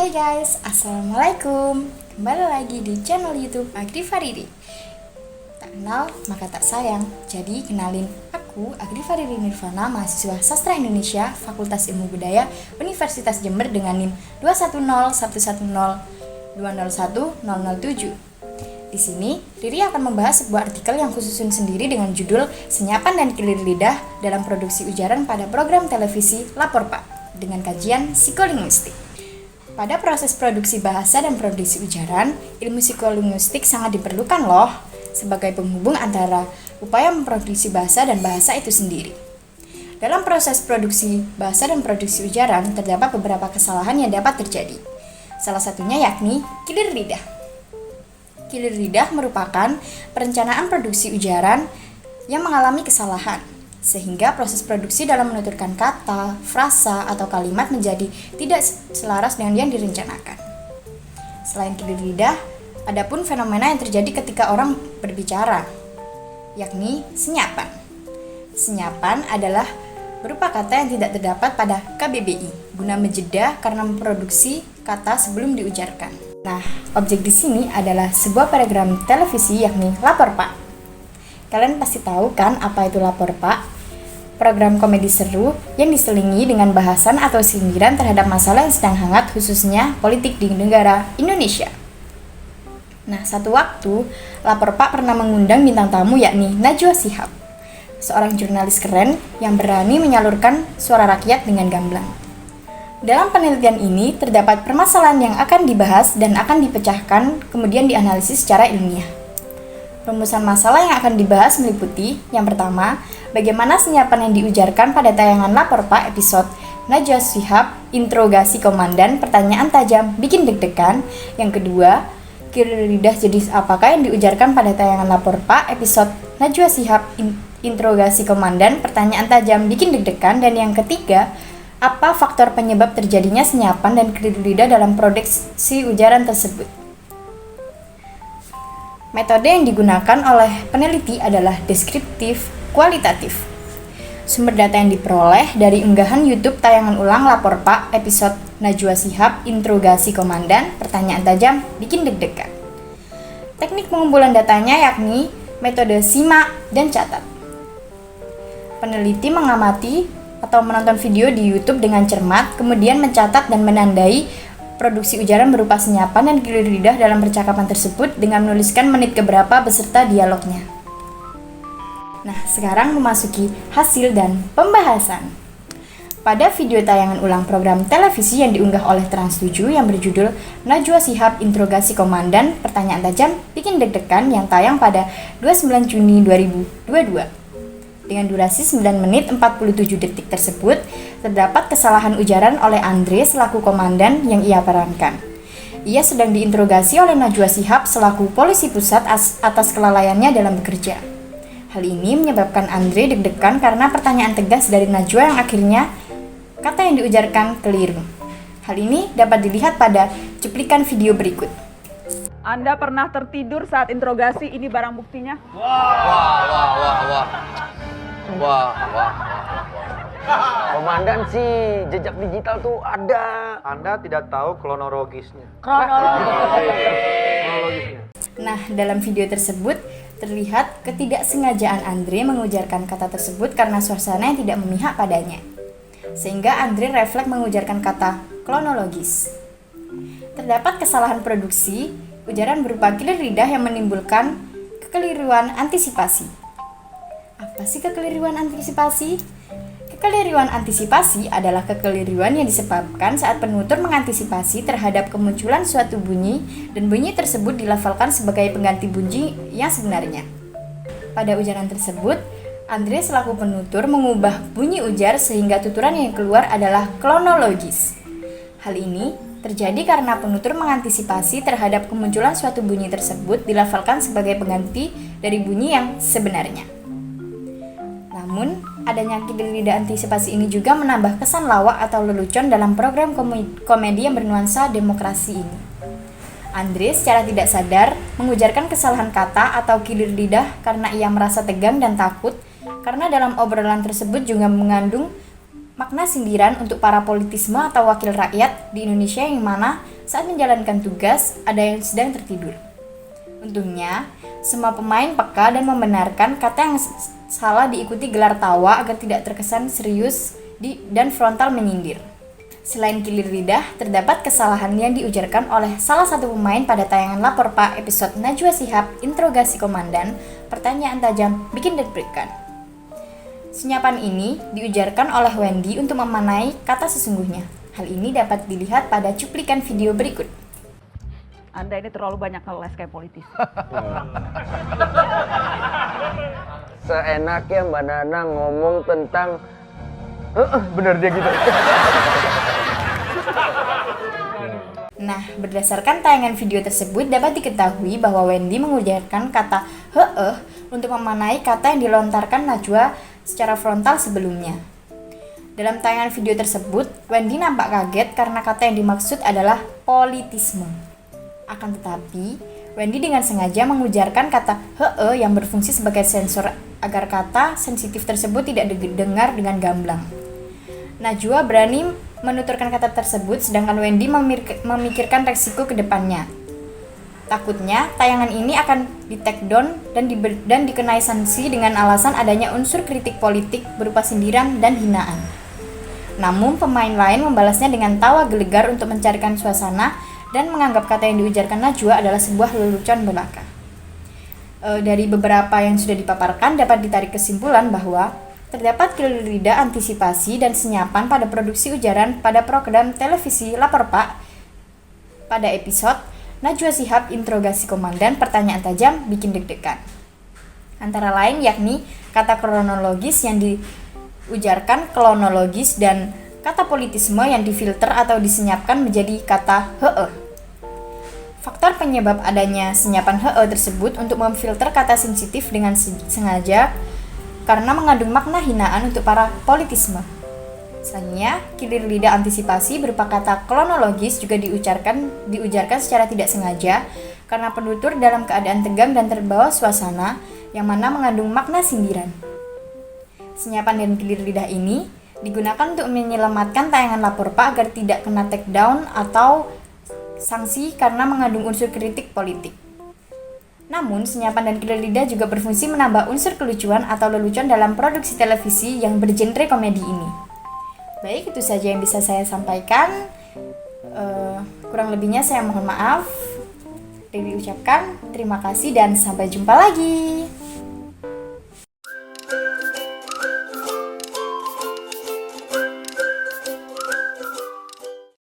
Hai guys, Assalamualaikum. Kembali lagi di channel YouTube Agri Faridi. Tak kenal maka tak sayang. Jadi kenalin, aku Agri Faridi Nirvana, mahasiswa Sastra Indonesia, Fakultas Ilmu Budaya, Universitas Jember dengan NIM 2101102010007. Di sini, Riri akan membahas sebuah artikel yang khususun sendiri dengan judul Senyapan dan Kilir Lidah dalam Produksi Ujaran pada Program Televisi Lapor Pak dengan kajian psikolinguistik. Pada proses produksi bahasa dan produksi ujaran, ilmu psikolinguistik sangat diperlukan loh sebagai penghubung antara upaya memproduksi bahasa dan bahasa itu sendiri. Dalam proses produksi bahasa dan produksi ujaran, terdapat beberapa kesalahan yang dapat terjadi. Salah satunya yakni kilir lidah. Kilir lidah merupakan perencanaan produksi ujaran yang mengalami kesalahan, sehingga proses produksi dalam menuturkan kata, frasa, atau kalimat menjadi tidak selaras dengan yang direncanakan. Selain kilir lidah, ada pun fenomena yang terjadi ketika orang berbicara, yakni senyapan. Senyapan adalah berupa kata yang tidak terdapat pada KBBI, guna menjeda karena memproduksi kata sebelum diujarkan. Nah, objek di sini adalah sebuah program televisi yakni Lapor Pak. Kalian pasti tahu kan apa itu Lapor Pak? Program komedi seru yang diselingi dengan bahasan atau sindiran terhadap masalah yang sedang hangat, khususnya politik di negara Indonesia. Nah, satu waktu, Lapor Pak pernah mengundang bintang tamu yakni Najwa Shihab, seorang jurnalis keren yang berani menyalurkan suara rakyat dengan gamblang. Dalam penelitian ini, terdapat permasalahan yang akan dibahas dan akan dipecahkan, kemudian dianalisis secara ilmiah. Rumusan masalah yang akan dibahas meliputi, yang pertama, bagaimana senyapan yang diujarkan pada tayangan Lapor Pak episode Najwa Shihab, interogasi komandan, pertanyaan tajam, bikin deg-degan. Yang kedua, kilir lidah jenis apakah yang diujarkan pada tayangan Lapor Pak episode Najwa Shihab, interogasi komandan, pertanyaan tajam, bikin deg-degan. Dan yang ketiga, apa faktor penyebab terjadinya senyapan dan kilir lidah dalam produksi ujaran tersebut. Metode yang digunakan oleh peneliti adalah deskriptif kualitatif. Sumber data yang diperoleh dari unggahan YouTube tayangan ulang Lapor Pak episode Najwa Shihab, interogasi komandan, pertanyaan tajam, bikin deg-degan. Teknik pengumpulan datanya yakni metode simak dan catat. Peneliti mengamati atau menonton video di YouTube dengan cermat, kemudian mencatat dan menandai produksi ujaran berupa senyapan dan kilir lidah dalam percakapan tersebut dengan menuliskan menit keberapa beserta dialognya. Nah, sekarang memasuki hasil dan pembahasan. Pada video tayangan ulang program televisi yang diunggah oleh Trans 7 yang berjudul Najwa Shihab, interogasi komandan, pertanyaan tajam, bikin deg-degan yang tayang pada 29 Juni 2022. Dengan durasi 9 menit 47 detik tersebut, terdapat kesalahan ujaran oleh Andre selaku komandan yang ia perankan. Ia sedang diinterogasi oleh Najwa Shihab selaku polisi pusat atas kelalaiannya dalam bekerja. Hal ini menyebabkan Andre deg-degan karena pertanyaan tegas dari Najwa yang akhirnya kata yang diujarkan keliru. Hal ini dapat dilihat pada cuplikan video berikut. Anda pernah tertidur saat interogasi, ini barang buktinya. Wah. Komandan sih, jejak digital tuh ada. Anda tidak tahu kronologisnya. Nah, dalam video tersebut terlihat ketidaksengajaan Andre mengujarkan kata tersebut karena suasana yang tidak memihak padanya. Sehingga Andre refleks mengujarkan kata kronologis. Terdapat kesalahan produksi ujaran berupa kilir lidah yang menimbulkan kekeliruan antisipasi. Apa sih kekeliruan antisipasi? Kekeliruan antisipasi adalah kekeliruan yang disebabkan saat penutur mengantisipasi terhadap kemunculan suatu bunyi dan bunyi tersebut dilafalkan sebagai pengganti bunyi yang sebenarnya. Pada ujaran tersebut, Andre selaku penutur mengubah bunyi ujar sehingga tuturan yang keluar adalah kronologis. Hal ini terjadi karena penutur mengantisipasi terhadap kemunculan suatu bunyi tersebut dilafalkan sebagai pengganti dari bunyi yang sebenarnya. Namun, adanya kilir lidah antisipasi ini juga menambah kesan lawak atau lelucon dalam program komedi yang bernuansa demokrasi ini. Andre secara tidak sadar mengujarkan kesalahan kata atau kilir lidah karena ia merasa tegang dan takut karena dalam obrolan tersebut juga mengandung makna sindiran untuk para politisme atau wakil rakyat di Indonesia yang mana saat menjalankan tugas ada yang sedang tertidur. Untungnya, semua pemain peka dan membenarkan kata yang salah diikuti gelar tawa agar tidak terkesan serius dan frontal menyindir. Selain kilir lidah, terdapat kesalahan yang diujarkan oleh salah satu pemain pada tayangan Lapor Pak episode Najwa Shihab Interogasi Komandan, pertanyaan tajam bikin deg-degan. Senyapan ini diujarkan oleh Wendy untuk memanai kata sesungguhnya. Hal ini dapat dilihat pada cuplikan video berikut. Anda ini terlalu banyak ngeles kayak politisi. Seenaknya Mbak Nana ngomong tentang bener dia gitu. Nah, berdasarkan tayangan video tersebut dapat diketahui bahwa Wendy mengujarkan kata heeh untuk memanai kata yang dilontarkan Najwa secara frontal sebelumnya. Dalam tayangan video tersebut, Wendy nampak kaget karena kata yang dimaksud adalah politisme. Akan tetapi, Wendy dengan sengaja mengujarkan kata heeh yang berfungsi sebagai sensor agar kata sensitif tersebut tidak didengar dengan gamblang. Najwa berani menuturkan kata tersebut sedangkan Wendy memikirkan resiko ke depannya. Takutnya tayangan ini akan di-take down dan dikenai sanksi dengan alasan adanya unsur kritik politik berupa sindiran dan hinaan. Namun pemain lain membalasnya dengan tawa gelegar untuk mencarikan suasana dan menganggap kata yang diujarkan Najwa adalah sebuah lelucon belaka. Dari beberapa yang sudah dipaparkan dapat ditarik kesimpulan bahwa terdapat kilir lidah antisipasi dan senyapan pada produksi ujaran pada program televisi Lapor Pak pada episode Najwa Shihab Interogasi Komandan, pertanyaan tajam bikin deg-degan. Antara lain yakni kata kronologis yang diujarkan kronologis dan kata politisme yang difilter atau disenyapkan menjadi kata heeh. Faktor penyebab adanya senyapan heeh tersebut untuk memfilter kata sensitif dengan sengaja karena mengandung makna hinaan untuk para politisme. Selanjutnya, kilir lidah antisipasi berupa kata kronologis juga diujarkan secara tidak sengaja karena penutur dalam keadaan tegang dan terbawa suasana yang mana mengandung makna sindiran. Senyapan dan kilir lidah ini digunakan untuk menyelamatkan tayangan Lapor Pak agar tidak kena take down atau sanksi karena mengandung unsur kritik politik. Namun, senyapan dan kilir lidah juga berfungsi menambah unsur kelucuan atau lelucon dalam produksi televisi yang bergenre komedi ini. Baik, itu saja yang bisa saya sampaikan. Kurang lebihnya saya mohon maaf. Dewi ucapkan terima kasih dan sampai jumpa lagi.